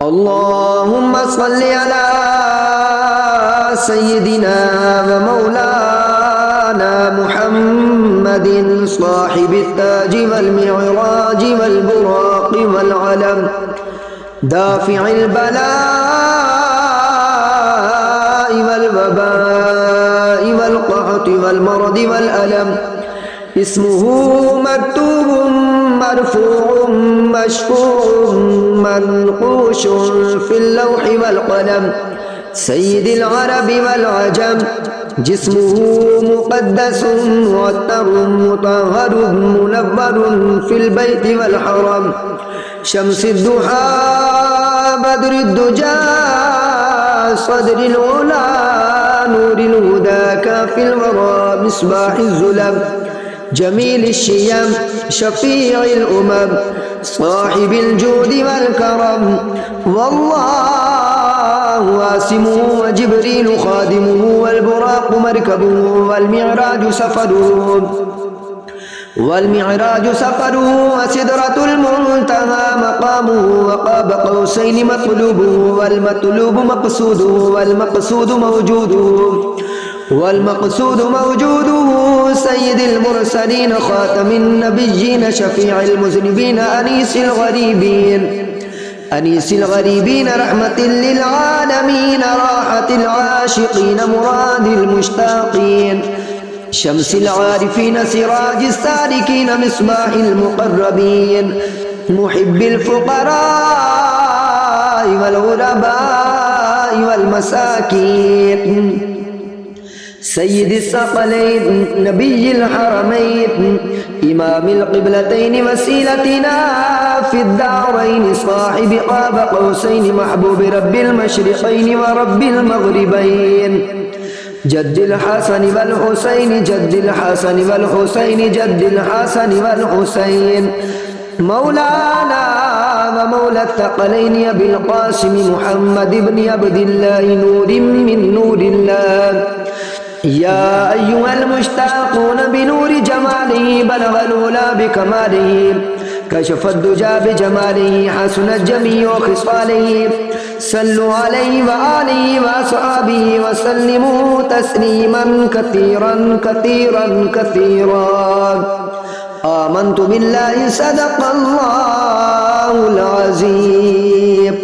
اللهم صل على سيدنا ومولانا محمد صاحب التاج والمعراج والبراق والعلم دافع البلاء والوباء والقحط والمرض والألم اسمه مكتوب مرفوع مشفوع منقوش في اللوح والقلم سيد العرب والعجم جسمه مقدس معطر مطهر منور في البيت والحرم شمس الضحى بدر الدجى صدر العلا نور الهدى كافي الورى مصباح الظلم جميل الشيم شفيع الأمم صاحب الجود والكرم والله واسمه وجبريل خادمه والبراق مركبه والمعراج سفره وسدرة المنتهى مقامه وقاب قوسين مطلوبه والمطلوب مقصوده والمقصود موجوده سيد المرسلين خاتم النبيين شفيع المذنبين أنيس الغريبين رحمة للعالمين راحة العاشقين مراد المشتاقين شمس العارفين سراج السالكين مصباح المقربين محب الفقراء والغرباء والمساكين سيد الثقلين نبي الحرمين إمام القبلتين وسيلتنا في الدارين صاحب قاب قوسين محبوب رب المشرقين ورب المغربين جد الحسن والحسين مولانا ومولى الثقلين أبي القاسم محمد بن عبد الله نور من نور الله يا أيها المشتاقون بنور جماله بلغ الأولى بكماله كشف الدجى بجماله حسنت جميع خصاله صلوا عليه وآله وأصحابه وسلموا تسليما كثيرا كثيرا كثيرا آمنت بالله صدق الله العظيم.